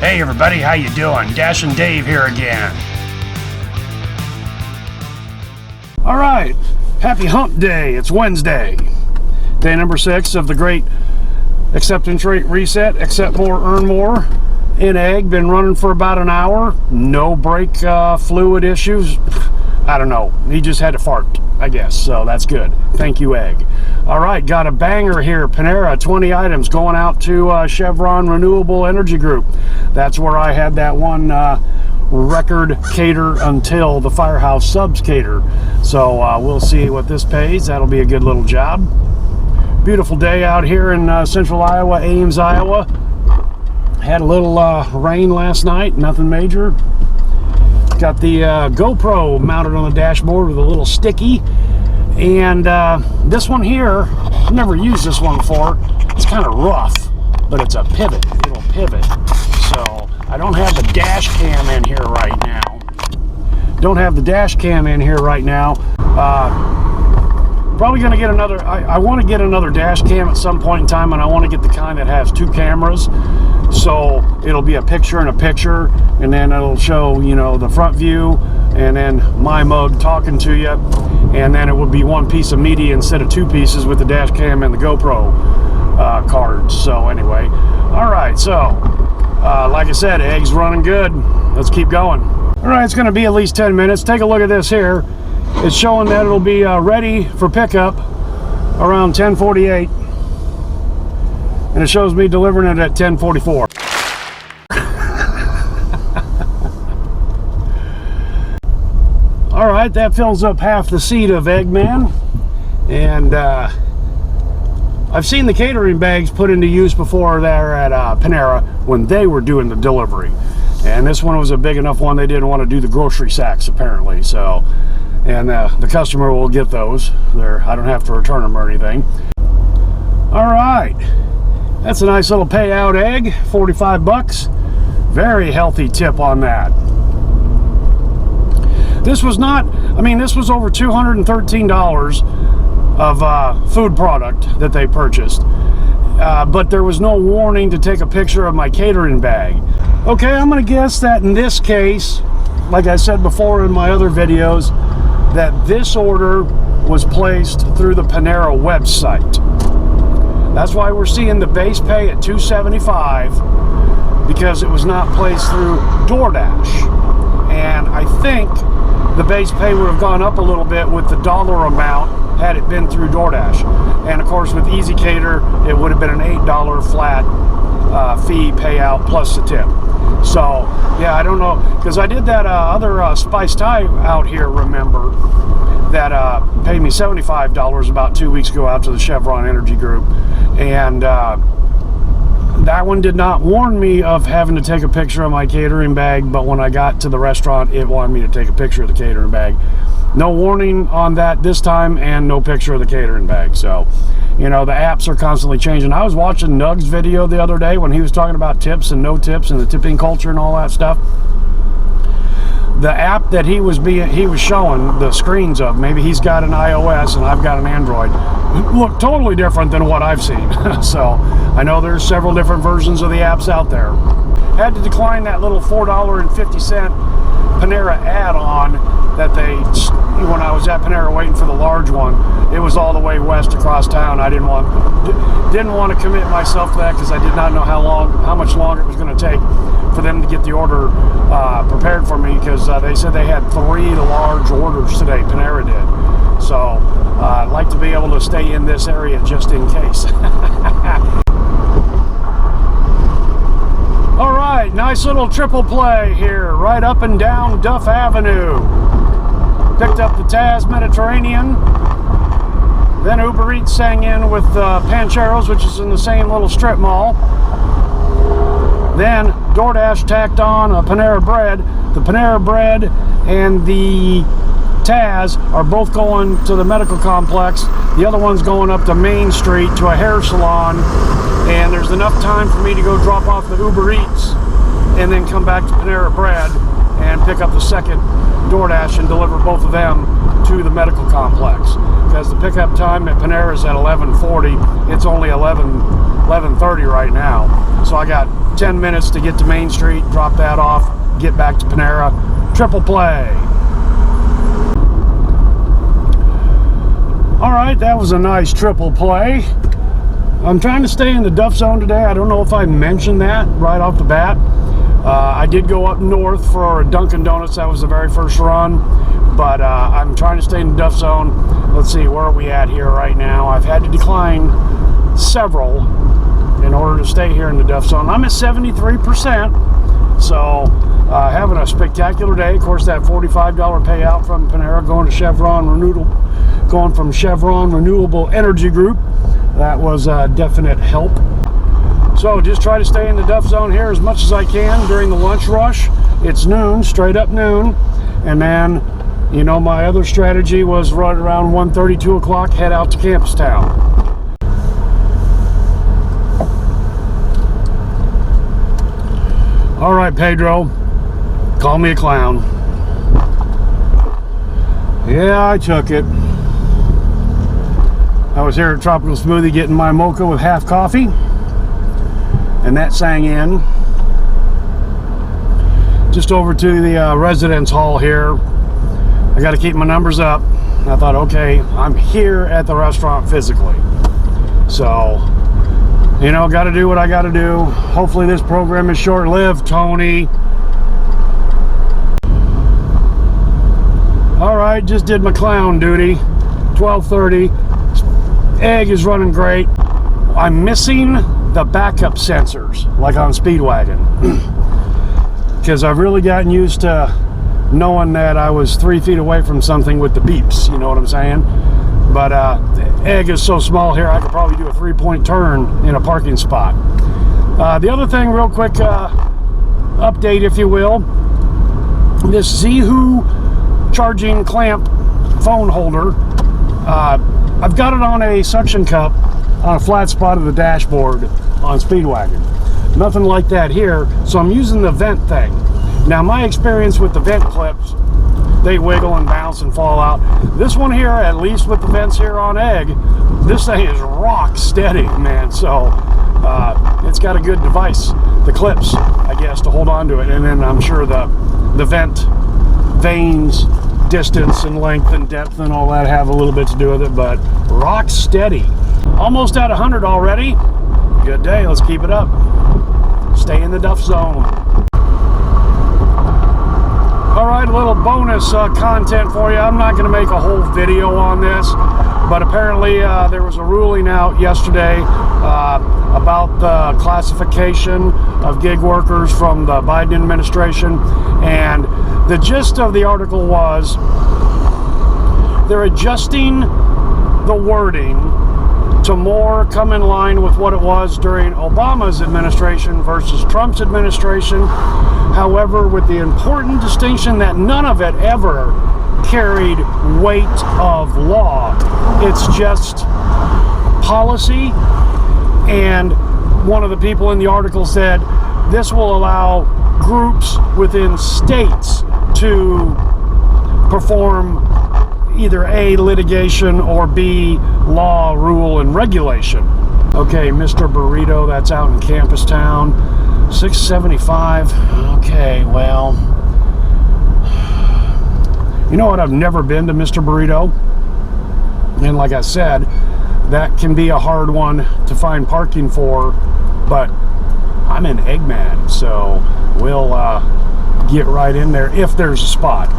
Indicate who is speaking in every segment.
Speaker 1: Hey everybody, how you doing? Dash and Dave here again. All right, happy hump day. It's Wednesday. Day number 6 of the great acceptance rate reset. Accept more, earn more. In egg, been running for about an hour. No brake fluid issues. I don't know. He just had to fart, I guess. So that's good. Thank you, egg. All right, got a banger here. Panera, 20 items going out to Chevron Renewable Energy Group. That's where I had that one record cater until the Firehouse Subs cater. So we'll see what this pays. That'll be a good little job. Beautiful day out here in central Iowa, Ames, Iowa. Had a little rain last night, nothing major. Got the GoPro mounted on the dashboard with a little sticky. And this one here, I've never used this one before. It's kind of rough, but it's a pivot. It'll pivot. So I don't have the dash cam in here right now. Probably going to get another, I want to get another dash cam at some point in time, and I want to get the kind that has 2 cameras. So it'll be a picture and a picture, and then it'll show, you know, the front view, and then my mug talking to you, and then it would be one piece of media instead of 2 pieces with the dash cam and the GoPro cards. So anyway, all right, so like I said, egg's running good. Let's keep going. All right, it's going to be at least 10 minutes. Take a look at this here. It's showing that it'll be ready for pickup around 10:48, and it shows me delivering it at 10:44. All right, that fills up half the seat of Eggman, and I've seen the catering bags put into use before there at Panera when they were doing the delivery, and this one was a big enough one they didn't want to do the grocery sacks apparently. So. And the customer will get those. I don't have to return them or anything. All right, that's a nice little payout egg, 45 bucks. Very healthy tip on that. This was not, I mean, this was over $213 of food product that they purchased. But there was no warning to take a picture of my catering bag. Okay, I'm gonna guess that in this case, like I said before in my other videos, that this order was placed through the Panera website. That's why we're seeing the base pay at $275, because it was not placed through Doordash. And I think the base pay would have gone up a little bit with the dollar amount had it been through Doordash. And of course with Easy Cater, it would have been an $8 flat fee payout plus the tip. So yeah, I don't know, because I did that other Spice Thai out here, remember, that paid me $75 about 2 weeks ago out to the Chevron Energy Group, and that one did not warn me of having to take a picture of my catering bag, but when I got to the restaurant it wanted me to take a picture of the catering bag. No warning on that this time, and no picture of the catering bag. So, you know, the apps are constantly changing. I was watching Nug's video the other day when he was talking about tips and no tips and the tipping culture and all that stuff. The app that he was showing the screens of, maybe he's got an iOS and I've got an Android, look totally different than what I've seen. So I know there's several different versions of the apps out there. Had to decline that little $4.50 Panera add-on that they, when I was at Panera waiting for the large one. It was all the way west across town. I didn't want to commit myself to that because I did not know how much longer it was going to take for them to get the order prepared for me, because they said they had 3 large orders today, Panera did. So I'd like to be able to stay in this area just in case. All right, nice little triple play here, right up and down Duff Avenue. Picked up the Taz Mediterranean. Then Uber Eats sang in with Pancheros, which is in the same little strip mall. Then Doordash tacked on a Panera Bread. The Panera Bread and the Taz are both going to the medical complex. The other one's going up to Main Street to a hair salon. And there's enough time for me to go drop off the Uber Eats and then come back to Panera Bread and pick up the second Doordash and deliver both of them to the medical complex, because the pickup time at Panera is at 11:40. It's only 11:30 right now, so I got 10 minutes to get to Main Street, drop that off, get back to Panera. Triple play. All right, that was a nice triple play. I'm trying to stay in the Duff Zone today. I don't know if I mentioned that right off the bat. I did go up north for Dunkin' Donuts. That was the very first run, but I'm trying to stay in the Duff Zone. Let's see, where are we at here right now? I've had to decline several in order to stay here in the Duff Zone. I'm at 73%, so having a spectacular day. Of course, that $45 payout from Panera going from Chevron Renewable Energy Group. That was a definite help. So just try to stay in the Duff Zone here as much as I can during the lunch rush. It's noon, straight up noon. And then, you know, my other strategy was right around 1:30, 2 o'clock, head out to Campus Town. All right, Pedro, call me a clown. Yeah, I took it. I was here at Tropical Smoothie getting my mocha with half coffee, and that sang in. Just over to the residence hall here. I got to keep my numbers up. I thought, okay, I'm here at the restaurant physically. So, you know, got to do what I got to do. Hopefully this program is short-lived, Tony. All right, just did my clown duty. 12:30. Egg is running great. I'm missing the backup sensors, like on Speedwagon, because I've really gotten used to knowing that I was 3 feet away from something with the beeps, you know what I'm saying? But the egg is so small here, I could probably do a 3-point turn in a parking spot. The other thing, real quick update, if you will, this Zihu charging clamp phone holder, I've got it on a suction cup on a flat spot of the dashboard on Speedwagon. Nothing like that here, so I'm using the vent thing. Now, my experience with the vent clips, they wiggle and bounce and fall out. This one here, at least with the vents here on Egg, this thing is rock steady, man. So it's got a good device, the clips, I guess, to hold on to it. And then I'm sure the vent vanes, distance and length and depth and all that have a little bit to do with it, but rock steady. Almost at 100 already. Good day, let's keep it up. Stay in the Duff Zone. All right, a little bonus content for you. I'm not going to make a whole video on this, but apparently there was a ruling out yesterday about the classification of gig workers from the Biden administration, and the gist of the article was they're adjusting the wording to more come in line with what it was during Obama's administration versus Trump's administration. However, with the important distinction that none of it ever carried weight of law. It's just policy, and one of the people in the article said this will allow groups within states to perform either A, litigation, or B, law, rule, and regulation. Okay, Mr. Burrito, that's out in Campus Town, $6.75. Okay, well, you know what? I've never been to Mr. Burrito, and like I said, that can be a hard one to find parking for, but I'm in Eggman, so we'll get right in there if there's a spot.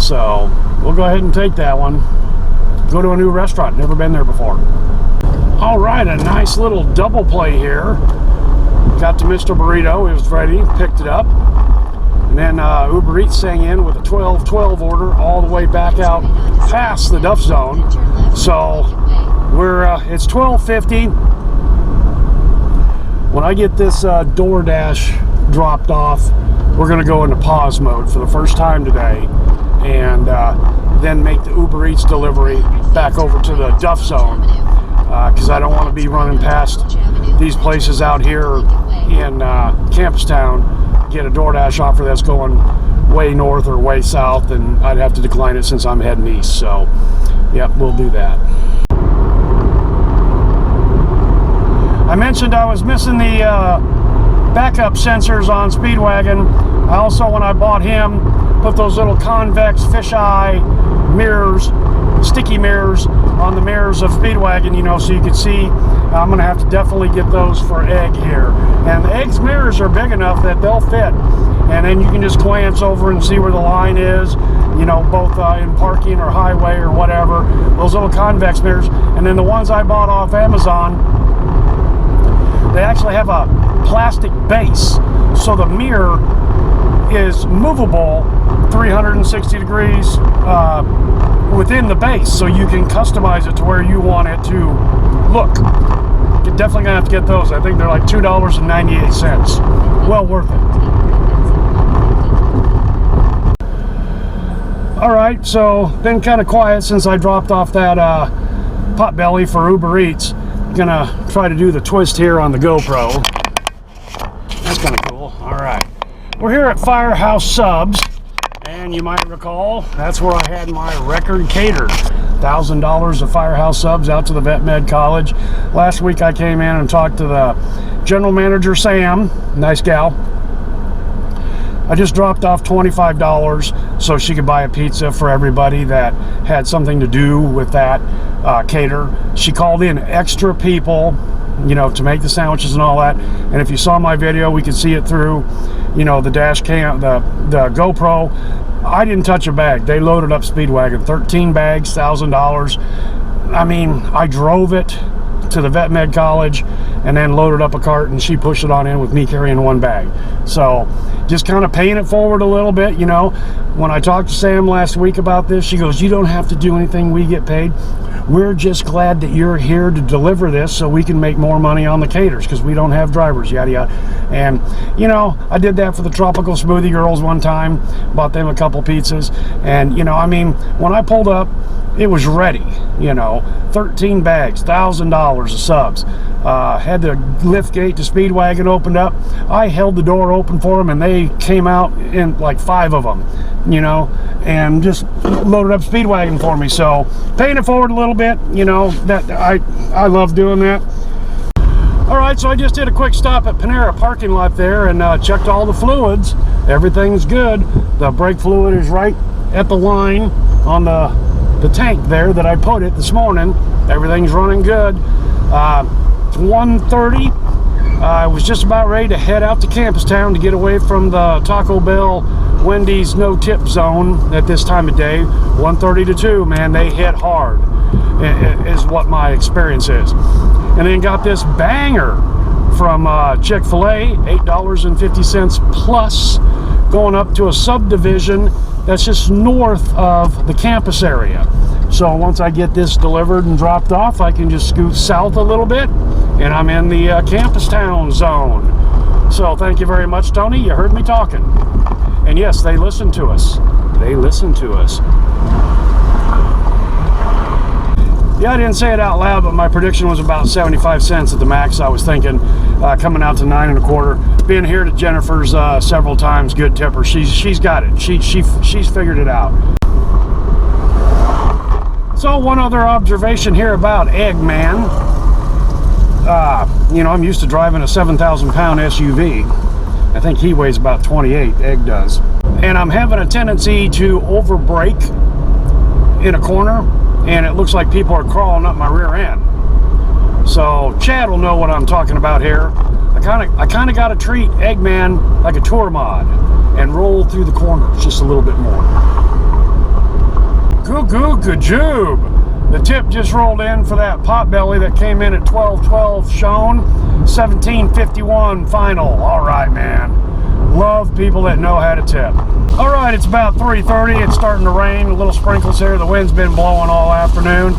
Speaker 1: So we'll go ahead and take that one. Go to a new restaurant, never been there before. All right, a nice little double play here. Got to Mr. Burrito, it was ready, picked it up. And then Uber Eats sang in with a 12-12 order all the way back out past the Duff Zone. So we're it's 12:50. When I get this Doordash dropped off, we're gonna go into pause mode for the first time today, and then make the Uber Eats delivery back over to the Duff Zone, because I don't want to be running past these places out here in Campus Town, get a DoorDash offer that's going way north or way south, and I'd have to decline it since I'm heading east. So, yep, we'll do that. I mentioned I was missing the backup sensors on Speedwagon. I also, when I bought him, put those little convex fisheye mirrors, sticky mirrors on the mirrors of Speedwagon, you know, so you can see. I'm going to have to definitely get those for Egg here. And the Egg's mirrors are big enough that they'll fit. And then you can just glance over and see where the line is, you know, both in parking or highway or whatever. Those little convex mirrors. And then the ones I bought off Amazon, they actually have a plastic base. So the mirror is movable 360 degrees within the base. So you can customize it to where you want it to look. You're definitely gonna have to get those. I think they're like $2.98. Well worth it. All right, so been kind of quiet since I dropped off that Potbelly for Uber Eats. Gonna try to do the twist here on the GoPro. That's kind of cool. All right, we're here at Firehouse Subs, and you might recall that's where I had my record catered. $1,000 of Firehouse Subs out to the Vet Med College. Last week I came in and talked to the general manager, Sam, nice gal. I just dropped off $25 so she could buy a pizza for everybody that had something to do with that cater. She called in extra people, you know, to make the sandwiches and all that. And if you saw my video, we could see it through, you know, the dash cam, the GoPro. I didn't touch a bag. They loaded up Speedwagon, 13 bags, $1,000. I mean, I drove it to the Vet Med College and then loaded up a cart, and she pushed it on in with me carrying one bag. So just kind of paying it forward a little bit, you know. When I talked to Sam last week about this, she goes, you don't have to do anything, we get paid. We're just glad that you're here to deliver this so we can make more money on the caters because we don't have drivers, yada yada. And you know, I did that for the Tropical Smoothie Girls one time, bought them a couple pizzas, and you know, I mean, when I pulled up, it was ready, you know. 13 bags, $1,000 of subs. Had the lift gate to Speedwagon opened up. I held the door open for them, and they came out in like 5 of them, you know, and just loaded up Speedwagon for me. So paying it forward a little bit, you know, that I love doing that. All right, so I just did a quick stop at Panera parking lot there and checked all the fluids. Everything's good. The brake fluid is right at the line on the tank there that I put it this morning. Everything's running good. It's 1:30. I was just about ready to head out to Campus Town to get away from the Taco Bell, Wendy's no-tip zone at this time of day. 1:30 to 2, man, they hit hard, is what my experience is. And then got this banger from Chick-fil-A, $8.50 plus, going up to a subdivision that's just north of the campus area. So once I get this delivered and dropped off, I can just scoot south a little bit, and I'm in the Campus Town zone. So thank you very much, Tony. You heard me talking. And yes, they listen to us. They listen to us. Yeah, I didn't say it out loud, but my prediction was about 75 cents at the max. I was thinking coming out to 9 1/4. Been here to Jennifer's several times. Good tipper. She's got it. She's figured it out. So one other observation here about Eggman. You know, I'm used to driving a 7,000-pound SUV. I think he weighs about 28. Egg does. And I'm having a tendency to overbrake in a corner, and it looks like people are crawling up my rear end. So Chad will know what I'm talking about here. I kind of got to treat Eggman like a tour mod and roll through the corners just a little bit more. Goo-goo-goo-joob. The tip just rolled in for that Potbelly that came in at 12.12 shown, 17.51 final. All right, man. Love people that know how to tip. All right, it's about 3:30. It's starting to rain. A little sprinkles here. The wind's been blowing all afternoon.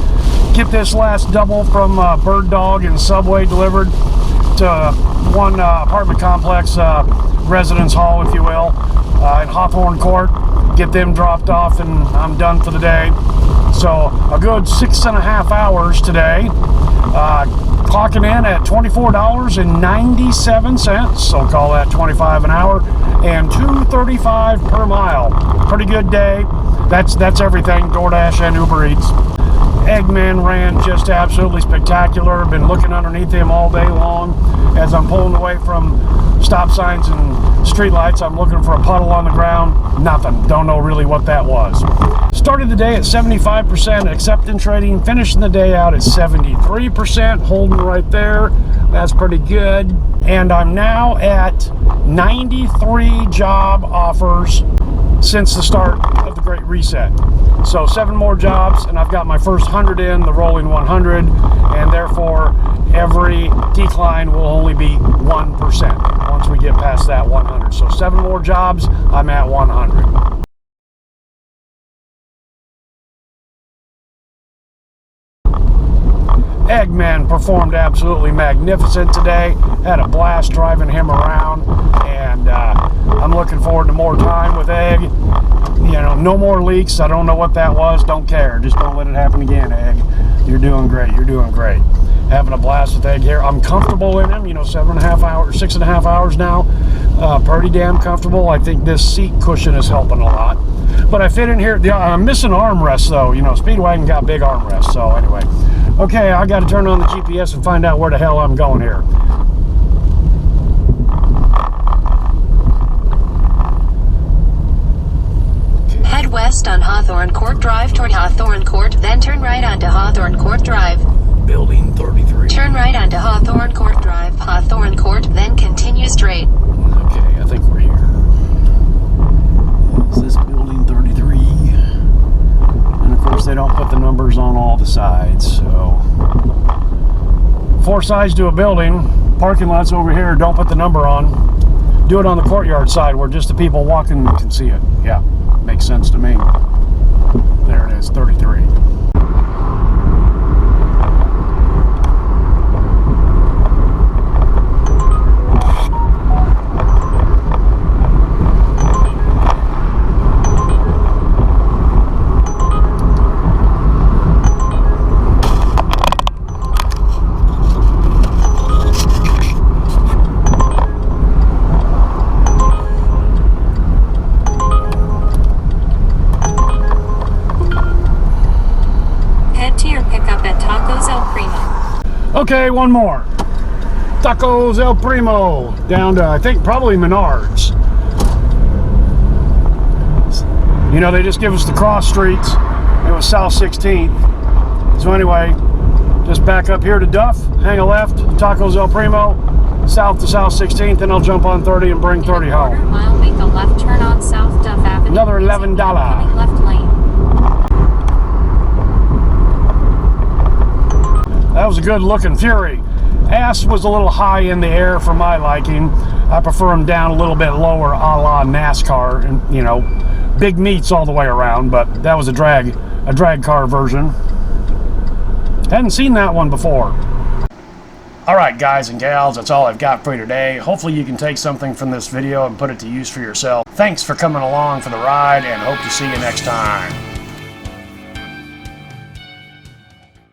Speaker 1: Get this last double from Bird Dog and Subway delivered to one apartment complex, residence hall, if you will, in Hawthorne Court. Get them dropped off, and I'm done for the day. So a good 6.5 hours today. clocking in at $24.97, so call that 25 an hour, and $2.35 per mile. Pretty good day. That's everything, DoorDash and Uber Eats. Eggman ran just absolutely spectacular. Been looking underneath him all day long. As I'm pulling away from stop signs and street lights, I'm looking for a puddle on the ground. Nothing. Don't know really what that was. Started the day at 75% acceptance rating, finishing the day out at 73%, holding right there. That's pretty good. And I'm now at 93 job offers since the start of the Great Reset. So 7 more jobs, and I've got my first 100 in, the rolling 100, and therefore every decline will only be 1% once we get past that 100. So 7 more jobs, I'm at 100. Eggman performed absolutely magnificent today. Had a blast driving him around, and I'm looking forward to more time with Egg. You know, no more leaks. I don't know what that was. Don't care. Just don't let it happen again, Egg. You're doing great. You're doing great. Having a blast with Egg here. I'm comfortable in him. You know, 6.5 hours now. Pretty damn comfortable. I think this seat cushion is helping a lot. But I fit in here. I'm missing armrests though. You know, Speedwagon got big armrests. So anyway. Okay, I got to turn on the GPS and find out where the hell I'm going here.
Speaker 2: Head west on Hawthorne Court Drive toward Hawthorne Court, then turn right onto Hawthorne Court Drive.
Speaker 1: Building 33.
Speaker 2: Turn right onto Hawthorne Court Drive, Hawthorne Court, then continue straight.
Speaker 1: Okay, I think we're here. Is this building 33? And of course they don't put the numbers on all the sides, so 4 sides to a building. Parking lots over here, don't put the number on. Do it on the courtyard side where just the people walking can see it. Yeah, makes sense to me. There it is, 33. Okay, one more. Tacos El Primo, down to, I think, probably Menards. You know, they just give us the cross streets. It was South 16th. So anyway, just back up here to Duff, hang a left, Tacos El Primo, south to South 16th, and I'll jump on 30 and bring 30 home.
Speaker 2: In a quarter mile, make a left turn on South Duff Avenue.
Speaker 1: Another $11.
Speaker 2: Left lane.
Speaker 1: That was a good looking Fury. Ass was a little high in the air for my liking. I prefer them down a little bit lower, a la NASCAR, and you know, big meats all the way around, but that was a drag car version. Hadn't seen that one before. All right, guys and gals, that's all I've got for you today. Hopefully you can take something from this video and put it to use for yourself. Thanks for coming along for the ride, and hope to see you next time.